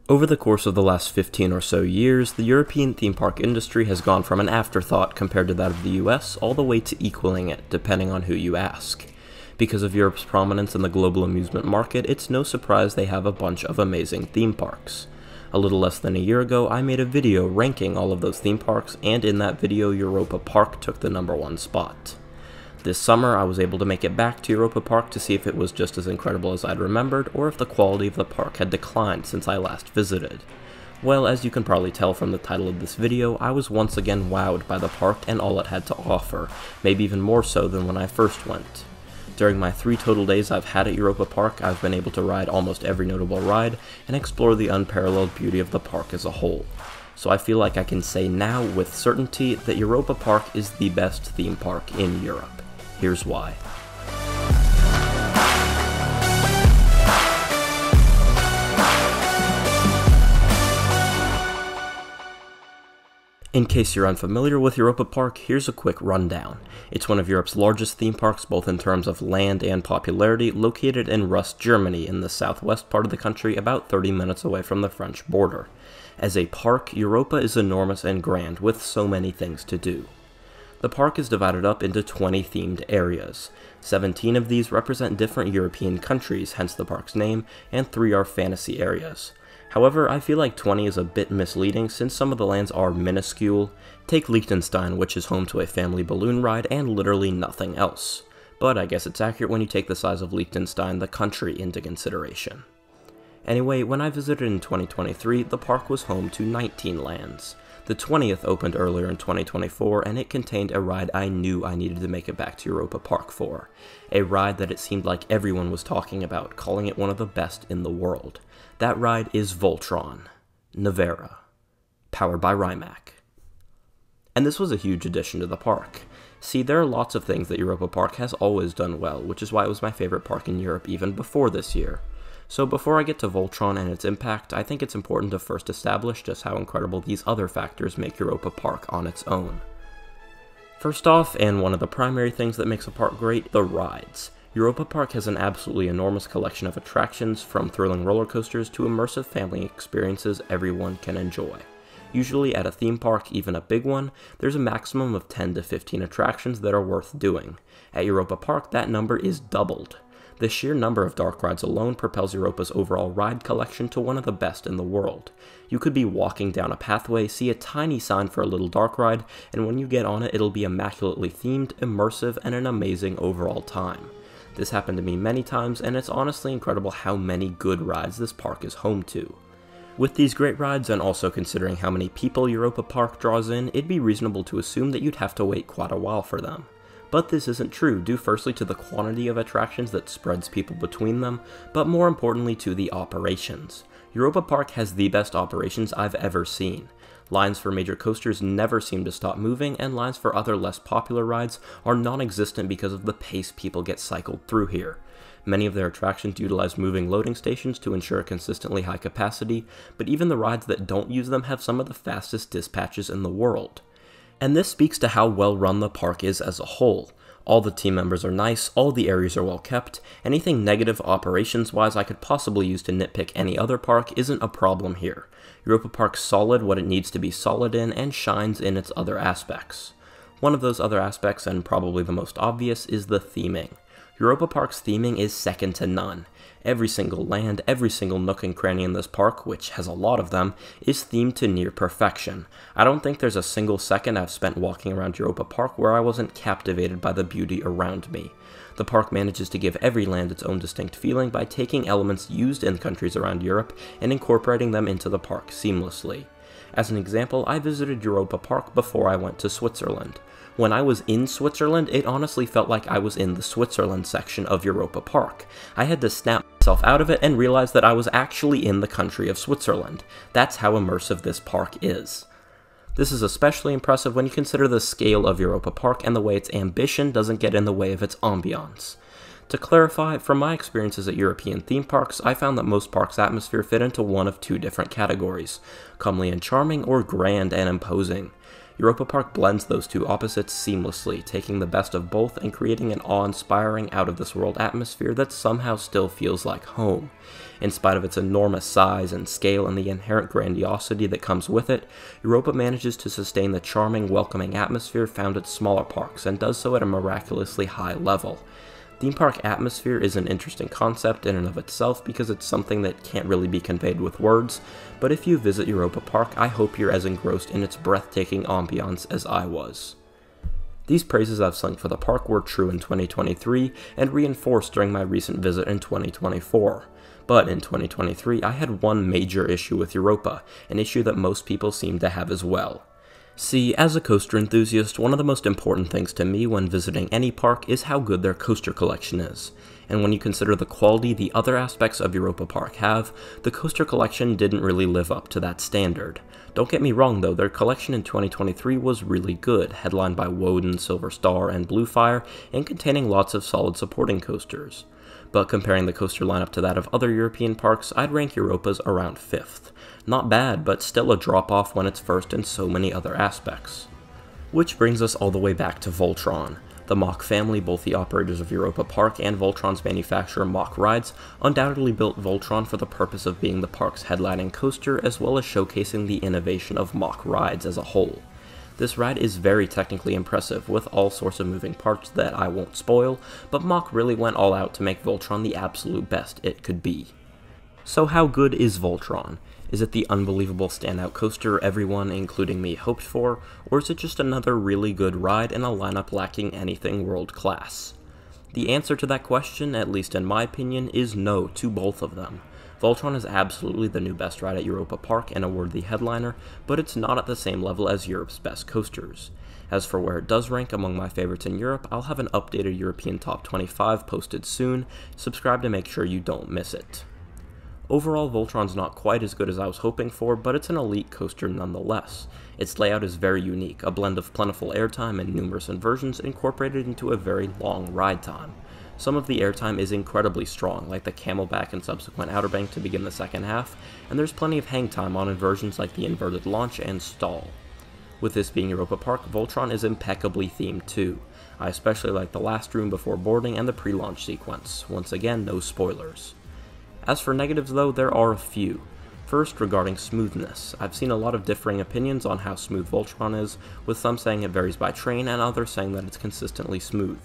Over the course of the last 15 or so years, the European theme park industry has gone from an afterthought compared to that of the US all the way to equaling it, depending on who you ask. Because of Europe's prominence in the global amusement market, it's no surprise they have a bunch of amazing theme parks. A little less than a year ago, I made a video ranking all of those theme parks, and in that video, Europa Park took the #1 spot. This summer, I was able to make it back to Europa Park to see if it was just as incredible as I'd remembered, or if the quality of the park had declined since I last visited. Well, as you can probably tell from the title of this video, I was once again wowed by the park and all it had to offer, maybe even more so than when I first went. During my 3 total days I've had at Europa Park, I've been able to ride almost every notable ride and explore the unparalleled beauty of the park as a whole. So I feel like I can say now with certainty that Europa Park is the best theme park in Europe. Here's why. In case you're unfamiliar with Europa Park, here's a quick rundown. It's one of Europe's largest theme parks both in terms of land and popularity, located in Rust, Germany, in the southwest part of the country about 30 minutes away from the French border. As a park, Europa is enormous and grand, with so many things to do. The park is divided up into 20 themed areas. 17 of these represent different European countries, hence the park's name, and 3 are fantasy areas. However, I feel like 20 is a bit misleading since some of the lands are minuscule. Take Liechtenstein, which is home to a family balloon ride and literally nothing else. But I guess it's accurate when you take the size of Liechtenstein, the country, into consideration. Anyway, when I visited in 2023, the park was home to 19 lands. The 20th opened earlier in 2024, and it contained a ride I knew I needed to make it back to Europa Park for. A ride that it seemed like everyone was talking about, calling it one of the best in the world. That ride is Voltron, Nevera, powered by Rimac. And this was a huge addition to the park. See, there are lots of things that Europa Park has always done well, which is why it was my favorite park in Europe even before this year. So before I get to Voltron and its impact, I think it's important to first establish just how incredible these other factors make Europa Park on its own. First off, and one of the primary things that makes a park great, the rides. Europa Park has an absolutely enormous collection of attractions, from thrilling roller coasters to immersive family experiences everyone can enjoy. Usually at a theme park, even a big one, there's a maximum of 10 to 15 attractions that are worth doing. At Europa Park, that number is doubled. The sheer number of dark rides alone propels Europa's overall ride collection to one of the best in the world. You could be walking down a pathway, see a tiny sign for a little dark ride, and when you get on it, it'll be immaculately themed, immersive, and an amazing overall time. This happened to me many times, and it's honestly incredible how many good rides this park is home to. With these great rides, and also considering how many people Europa Park draws in, it'd be reasonable to assume that you'd have to wait quite a while for them. But this isn't true, due firstly to the quantity of attractions that spreads people between them, but more importantly to the operations. Europa Park has the best operations I've ever seen. Lines for major coasters never seem to stop moving, and lines for other less popular rides are non-existent because of the pace people get cycled through here. Many of their attractions utilize moving loading stations to ensure a consistently high capacity, but even the rides that don't use them have some of the fastest dispatches in the world. And this speaks to how well run the park is as a whole. All the team members are nice, all the areas are well kept, anything negative operations-wise I could possibly use to nitpick any other park isn't a problem here. Europa Park's solid what it needs to be solid in and shines in its other aspects. One of those other aspects, and probably the most obvious, is the theming. Europa Park's theming is second to none. Every single land, every single nook and cranny in this park, which has a lot of them, is themed to near perfection. I don't think there's a single second I've spent walking around Europa Park where I wasn't captivated by the beauty around me. The park manages to give every land its own distinct feeling by taking elements used in countries around Europe and incorporating them into the park seamlessly. As an example, I visited Europa Park before I went to Switzerland. When I was in Switzerland, it honestly felt like I was in the Switzerland section of Europa Park. I had to snap myself out of it and realize that I was actually in the country of Switzerland. That's how immersive this park is. This is especially impressive when you consider the scale of Europa Park and the way its ambition doesn't get in the way of its ambiance. To clarify, from my experiences at European theme parks, I found that most parks' atmosphere fit into one of 2 different categories: comely and charming, or grand and imposing. Europa Park blends those two opposites seamlessly, taking the best of both and creating an awe-inspiring, out-of-this-world atmosphere that somehow still feels like home. In spite of its enormous size and scale and the inherent grandiosity that comes with it, Europa manages to sustain the charming, welcoming atmosphere found at smaller parks, and does so at a miraculously high level. Theme park atmosphere is an interesting concept in and of itself because it's something that can't really be conveyed with words, but if you visit Europa Park, I hope you're as engrossed in its breathtaking ambiance as I was. These praises I've sung for the park were true in 2023 and reinforced during my recent visit in 2024. But in 2023, I had one major issue with Europa, an issue that most people seem to have as well. See, as a coaster enthusiast, one of the most important things to me when visiting any park is how good their coaster collection is. And when you consider the quality the other aspects of Europa Park have, the coaster collection didn't really live up to that standard. Don't get me wrong though, their collection in 2023 was really good, headlined by Woden, Silver Star, and Bluefire, and containing lots of solid supporting coasters. But comparing the coaster lineup to that of other European parks, I'd rank Europa's around 5th. Not bad, but still a drop-off when it's first in so many other aspects. Which brings us all the way back to Voltron. The Mack family, both the operators of Europa Park and Voltron's manufacturer Mack Rides, undoubtedly built Voltron for the purpose of being the park's headlining coaster as well as showcasing the innovation of Mack Rides as a whole. This ride is very technically impressive, with all sorts of moving parts that I won't spoil, but Mack really went all out to make Voltron the absolute best it could be. So how good is Voltron? Is it the unbelievable standout coaster everyone, including me, hoped for, or is it just another really good ride in a lineup lacking anything world-class? The answer to that question, at least in my opinion, is no to both of them. Voltron is absolutely the new best ride at Europa Park and a worthy headliner, but it's not at the same level as Europe's best coasters. As for where it does rank among my favorites in Europe, I'll have an updated European Top 25 posted soon. Subscribe to make sure you don't miss it. Overall, Voltron's not quite as good as I was hoping for, but it's an elite coaster nonetheless. Its layout is very unique, a blend of plentiful airtime and numerous inversions incorporated into a very long ride time. Some of the airtime is incredibly strong, like the Camelback and subsequent Outer Bank to begin the second half, and there's plenty of hang time on inversions like the inverted launch and stall. With this being Europa Park, Voltron is impeccably themed too. I especially like the last room before boarding and the pre-launch sequence. Once again, no spoilers. As for negatives though, there are a few. First, regarding smoothness. I've seen a lot of differing opinions on how smooth Voltron is, with some saying it varies by train and others saying that it's consistently smooth.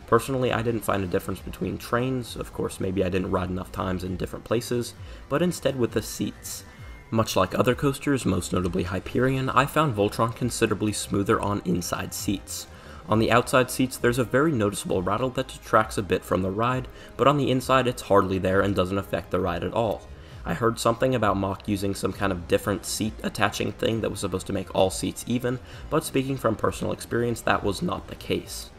Personally, I didn't find a difference between trains, of course maybe I didn't ride enough times in different places, but instead with the seats. Much like other coasters, most notably Hyperion, I found Voltron considerably smoother on inside seats. On the outside seats, there's a very noticeable rattle that detracts a bit from the ride, but on the inside it's hardly there and doesn't affect the ride at all. I heard something about Mack using some kind of different seat attaching thing that was supposed to make all seats even, but speaking from personal experience, that was not the case.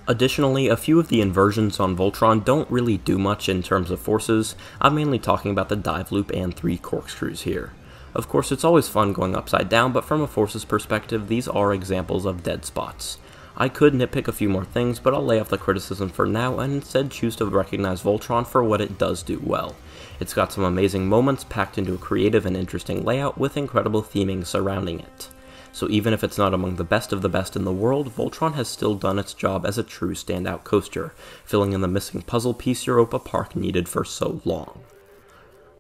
Additionally, a few of the inversions on Voltron don't really do much in terms of forces. I'm mainly talking about the dive loop and 3 corkscrews here. Of course, it's always fun going upside down, but from a forces perspective, these are examples of dead spots. I could nitpick a few more things, but I'll lay off the criticism for now and instead choose to recognize Voltron for what it does do well. It's got some amazing moments packed into a creative and interesting layout with incredible theming surrounding it. So even if it's not among the best of the best in the world, Voltron has still done its job as a true standout coaster, filling in the missing puzzle piece Europa Park needed for so long.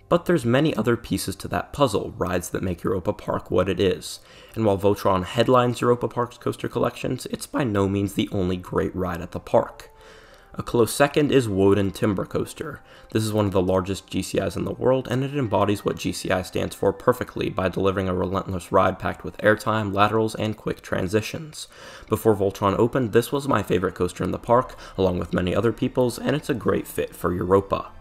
But there's many other pieces to that puzzle, rides that make Europa Park what it is. And while Voltron headlines Europa Park's coaster collections, it's by no means the only great ride at the park. A close second is Woden Timber Coaster. This is one of the largest GCIs in the world, and it embodies what GCI stands for perfectly by delivering a relentless ride packed with airtime, laterals, and quick transitions. Before Voltron opened, this was my favorite coaster in the park, along with many other people's, and it's a great fit for Europa.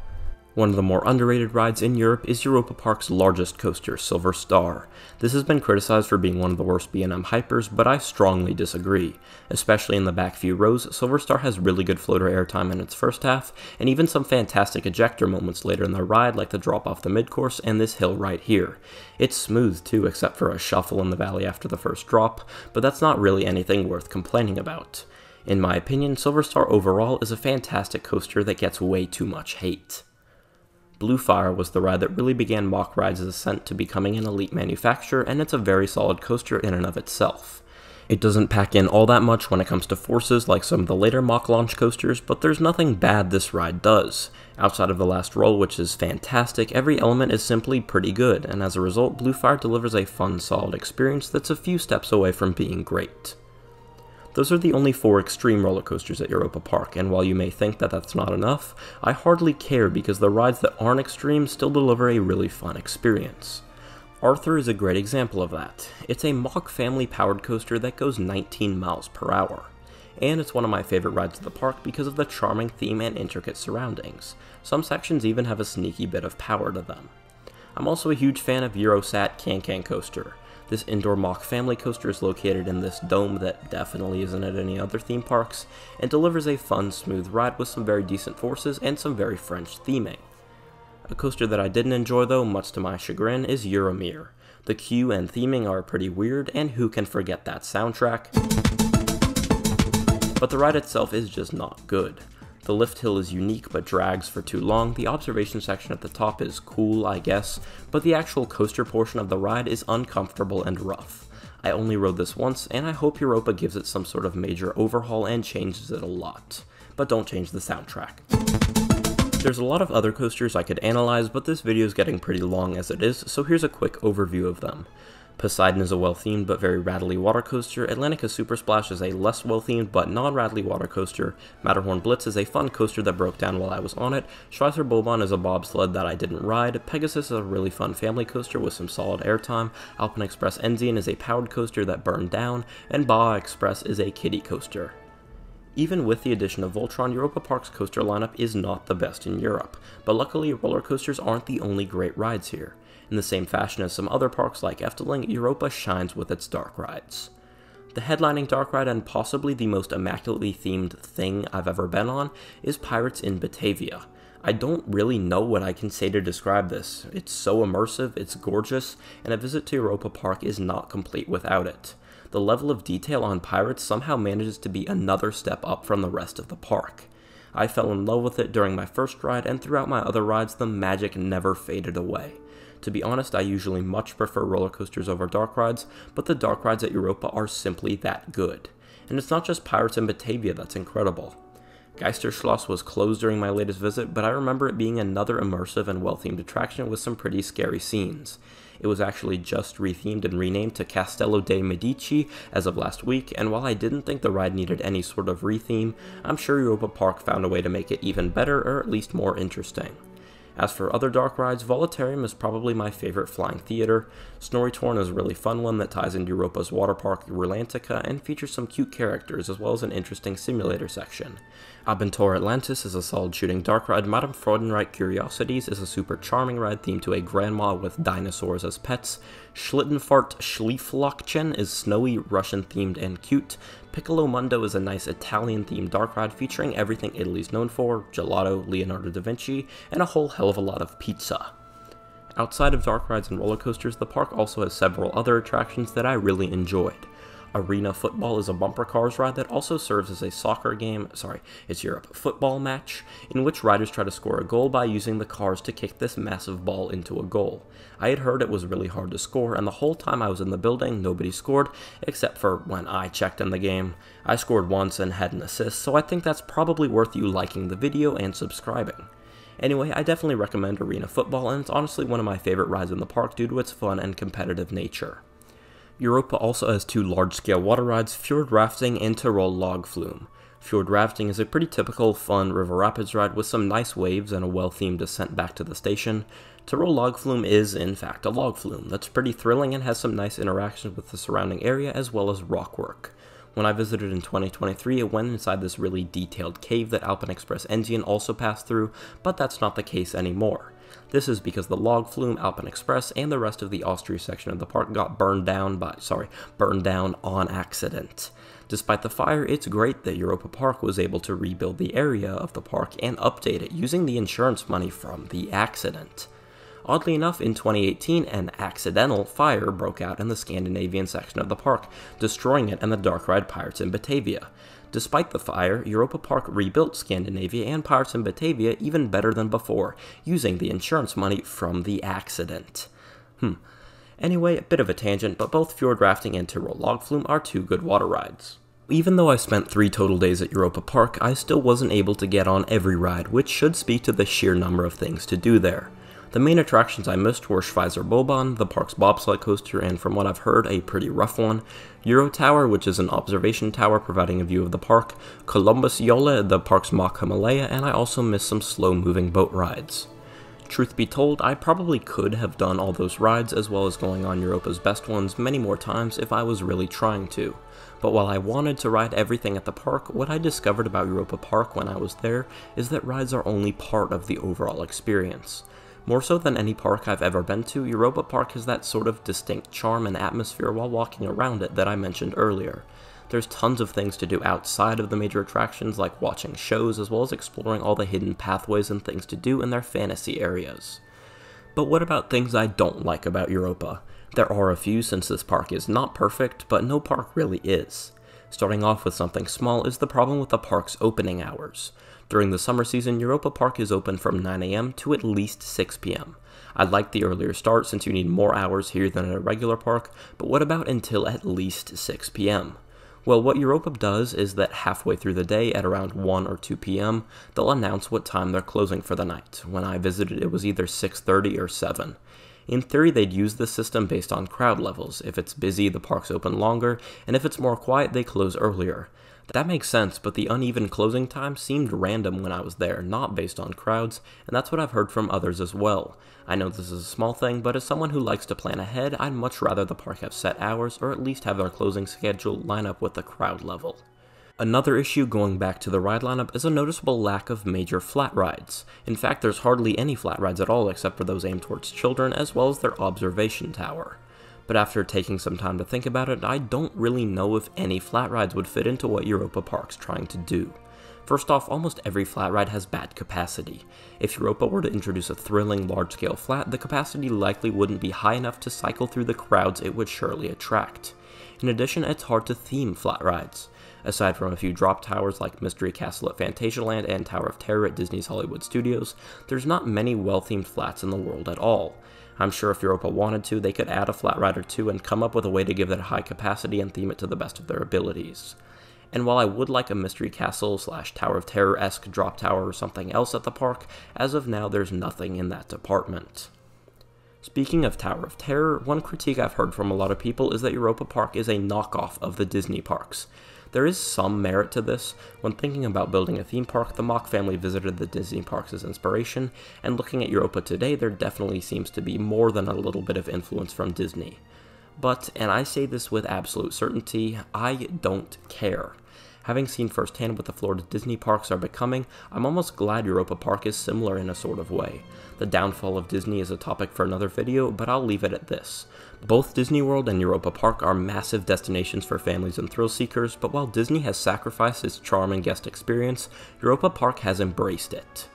One of the more underrated rides in Europe is Europa Park's largest coaster, Silver Star. This has been criticized for being one of the worst B&M hypers, but I strongly disagree. Especially in the back few rows, Silver Star has really good floater airtime in its first half, and even some fantastic ejector moments later in the ride like the drop off the mid-course and this hill right here. It's smooth too, except for a shuffle in the valley after the first drop, but that's not really anything worth complaining about. In my opinion, Silver Star overall is a fantastic coaster that gets way too much hate. Bluefire was the ride that really began Mack Rides' ascent to becoming an elite manufacturer, and it's a very solid coaster in and of itself. It doesn't pack in all that much when it comes to forces like some of the later mock launch coasters, but there's nothing bad this ride does. Outside of the last roll, which is fantastic, every element is simply pretty good, and as a result, Blue Fire delivers a fun, solid experience that's a few steps away from being great. Those are the only 4 extreme roller coasters at Europa Park, and while you may think that that's not enough, I hardly care because the rides that aren't extreme still deliver a really fun experience. Arthur is a great example of that. It's a mock family powered coaster that goes 19 miles per hour. And it's one of my favorite rides of the park because of the charming theme and intricate surroundings. Some sections even have a sneaky bit of power to them. I'm also a huge fan of Eurosat Can-Can Coaster. This indoor mock family coaster is located in this dome that definitely isn't at any other theme parks, and delivers a fun, smooth ride with some very decent forces and some very French theming. A coaster that I didn't enjoy though, much to my chagrin, is Euromir. The queue and theming are pretty weird, and who can forget that soundtrack? But the ride itself is just not good. The lift hill is unique but drags for too long, the observation section at the top is cool, I guess, but the actual coaster portion of the ride is uncomfortable and rough. I only rode this once, and I hope Europa gives it some sort of major overhaul and changes it a lot. But don't change the soundtrack. There's a lot of other coasters I could analyze, but this video is getting pretty long as it is, so here's a quick overview of them. Poseidon is a well-themed but very rattly water coaster, Atlantica Super Splash is a less well-themed but non-rattly water coaster, Matterhorn Blitz is a fun coaster that broke down while I was on it, Schwarzer Bobahn is a bobsled that I didn't ride, Pegasus is a really fun family coaster with some solid airtime, Alpine Express Enzian is a powered coaster that burned down, and Baja Express is a kiddie coaster. Even with the addition of Voltron, Europa Park's coaster lineup is not the best in Europe, but luckily roller coasters aren't the only great rides here. In the same fashion as some other parks like Efteling, Europa shines with its dark rides. The headlining dark ride and possibly the most immaculately themed thing I've ever been on is Pirates in Batavia. I don't really know what I can say to describe this. It's so immersive, it's gorgeous, and a visit to Europa Park is not complete without it. The level of detail on Pirates somehow manages to be another step up from the rest of the park. I fell in love with it during my first ride, and throughout my other rides the magic never faded away. To be honest, I usually much prefer roller coasters over dark rides, but the dark rides at Europa are simply that good. And it's not just Pirates in Batavia that's incredible. Geisterschloss was closed during my latest visit, but I remember it being another immersive and well-themed attraction with some pretty scary scenes. It was actually just rethemed and renamed to Castello dei Medici as of last week, and while I didn't think the ride needed any sort of retheme, I'm sure Europa Park found a way to make it even better or at least more interesting. As for other dark rides, Voletarium is probably my favorite flying theater. Snorritorn is a really fun one that ties into Europa's water park Rolantica and features some cute characters as well as an interesting simulator section. Abentur Atlantis is a solid shooting dark ride. Madame Freudenreich Curiosities is a super charming ride themed to a grandma with dinosaurs as pets. Schlittenfahrt Schlieflockchen is snowy, Russian themed and cute. Piccolo Mundo is a nice Italian-themed dark ride featuring everything Italy's known for, gelato, Leonardo da Vinci, and a whole hell of a lot of pizza. Outside of dark rides and roller coasters, the park also has several other attractions that I really enjoyed. Arena Football is a bumper cars ride that also serves as a football match, in which riders try to score a goal by using the cars to kick this massive ball into a goal. I had heard it was really hard to score, and the whole time I was in the building, nobody scored, except for when I checked in the game. I scored once and had an assist, so I think that's probably worth you liking the video and subscribing. Anyway, I definitely recommend Arena Football, and it's honestly one of my favorite rides in the park due to its fun and competitive nature. Europa also has 2 large-scale water rides, Fjord Rafting and Tyrol Log Flume. Fjord Rafting is a pretty typical, fun river rapids ride with some nice waves and a well-themed descent back to the station. Tyrol Log Flume is, in fact, a log flume that's pretty thrilling and has some nice interactions with the surrounding area as well as rockwork. When I visited in 2023, it went inside this really detailed cave that Alpine Express Enzian also passed through, but that's not the case anymore. This is because the log flume, Alpine Express, and the rest of the Austria section of the park got burned down on accident. Despite the fire, it's great that Europa Park was able to rebuild the area of the park and update it using the insurance money from the accident. Oddly enough, in 2018, an accidental fire broke out in the Scandinavian section of the park, destroying it and the dark ride Pirates in Batavia. Despite the fire, Europa Park rebuilt Scandinavia and Pirates in Batavia even better than before, using the insurance money from the accident. Anyway, a bit of a tangent, but both Fjord Rafting and Tyrol Logflume are 2 good water rides. Even though I spent 3 total days at Europa Park, I still wasn't able to get on every ride, which should speak to the sheer number of things to do there. The main attractions I missed were Schweizer Bobahn, the park's bobsled coaster, and from what I've heard, a pretty rough one, Euro Tower, which is an observation tower providing a view of the park, Columbus Jolle, the park's mock Himalaya, and I also missed some slow-moving boat rides. Truth be told, I probably could have done all those rides as well as going on Europa's best ones many more times if I was really trying to. But while I wanted to ride everything at the park, what I discovered about Europa Park when I was there is that rides are only part of the overall experience. More so than any park I've ever been to, Europa Park has that sort of distinct charm and atmosphere while walking around it that I mentioned earlier. There's tons of things to do outside of the major attractions, like watching shows as well as exploring all the hidden pathways and things to do in their fantasy areas. But what about things I don't like about Europa? There are a few, since this park is not perfect, but no park really is. Starting off with something small is the problem with the park's opening hours. During the summer season, Europa Park is open from 9 AM to at least 6 PM. I like the earlier start since you need more hours here than at a regular park, but what about until at least 6 PM? Well, what Europa does is that halfway through the day at around 1 or 2 PM, they'll announce what time they're closing for the night. When I visited, it was either 6:30 or 7. In theory, they'd use this system based on crowd levels. If it's busy, the park's open longer, and if it's more quiet, they close earlier. That makes sense, but the uneven closing time seemed random when I was there, not based on crowds, and that's what I've heard from others as well. I know this is a small thing, but as someone who likes to plan ahead, I'd much rather the park have set hours, or at least have their closing schedule line up with the crowd level. Another issue going back to the ride lineup is a noticeable lack of major flat rides. In fact, there's hardly any flat rides at all except for those aimed towards children, as well as their observation tower. But after taking some time to think about it, I don't really know if any flat rides would fit into what Europa Park's trying to do. First off, almost every flat ride has bad capacity. If Europa were to introduce a thrilling large-scale flat, the capacity likely wouldn't be high enough to cycle through the crowds it would surely attract. In addition, it's hard to theme flat rides. Aside from a few drop towers like Mystery Castle at Phantasialand and Tower of Terror at Disney's Hollywood Studios, there's not many well-themed flats in the world at all. I'm sure if Europa wanted to, they could add a flat ride or two and come up with a way to give it a high capacity and theme it to the best of their abilities. And while I would like a Mystery Castle / Tower of Terror-esque drop tower or something else at the park, as of now there's nothing in that department. Speaking of Tower of Terror, one critique I've heard from a lot of people is that Europa Park is a knockoff of the Disney parks. There is some merit to this. When thinking about building a theme park, the Mock family visited the Disney parks as inspiration, and looking at Europa today, there definitely seems to be more than a little bit of influence from Disney. But, and I say this with absolute certainty, I don't care. Having seen firsthand what the Florida Disney parks are becoming, I'm almost glad Europa Park is similar in a sort of way. The downfall of Disney is a topic for another video, but I'll leave it at this. Both Disney World and Europa Park are massive destinations for families and thrill seekers, but while Disney has sacrificed its charm and guest experience, Europa Park has embraced it.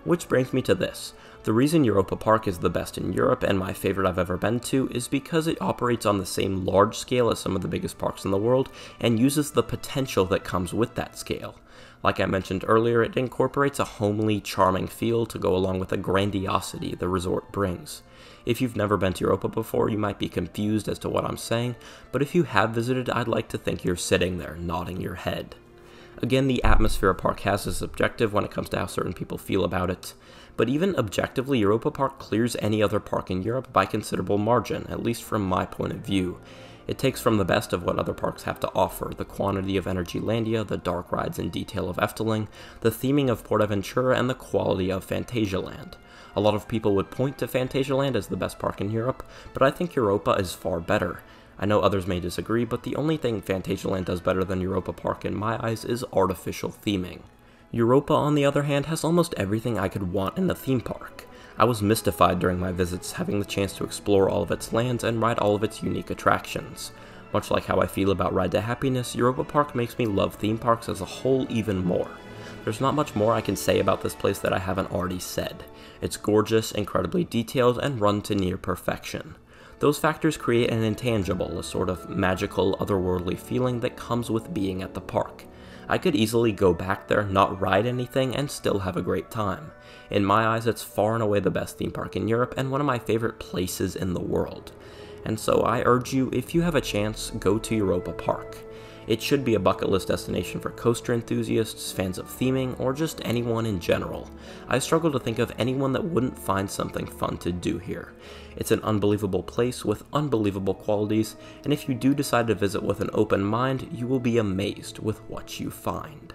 Which brings me to this. The reason Europa Park is the best in Europe and my favorite I've ever been to is because it operates on the same large scale as some of the biggest parks in the world and uses the potential that comes with that scale. Like I mentioned earlier, it incorporates a homely, charming feel to go along with the grandiosity the resort brings. If you've never been to Europa before, you might be confused as to what I'm saying, but if you have visited, I'd like to think you're sitting there, nodding your head. Again, the atmosphere a park has is subjective when it comes to how certain people feel about it, but even objectively, Europa Park clears any other park in Europe by considerable margin, at least from my point of view. It takes from the best of what other parks have to offer, the quantity of Energylandia, the dark rides and detail of Efteling, the theming of Portaventura, and the quality of Phantasialand. A lot of people would point to Phantasialand as the best park in Europe, but I think Europa is far better. I know others may disagree, but the only thing Phantasialand does better than Europa Park in my eyes is artificial theming. Europa, on the other hand, has almost everything I could want in a theme park. I was mystified during my visits, having the chance to explore all of its lands and ride all of its unique attractions. Much like how I feel about Ride to Happiness, Europa Park makes me love theme parks as a whole even more. There's not much more I can say about this place that I haven't already said. It's gorgeous, incredibly detailed, and run to near perfection. Those factors create an intangible, a sort of magical, otherworldly feeling that comes with being at the park. I could easily go back there, not ride anything, and still have a great time. In my eyes, it's far and away the best theme park in Europe, and one of my favorite places in the world. and so I urge you, if you have a chance, go to Europa Park. It should be a bucket list destination for coaster enthusiasts, fans of theming, or just anyone in general. I struggle to think of anyone that wouldn't find something fun to do here. It's an unbelievable place with unbelievable qualities, and if you do decide to visit with an open mind, you will be amazed with what you find.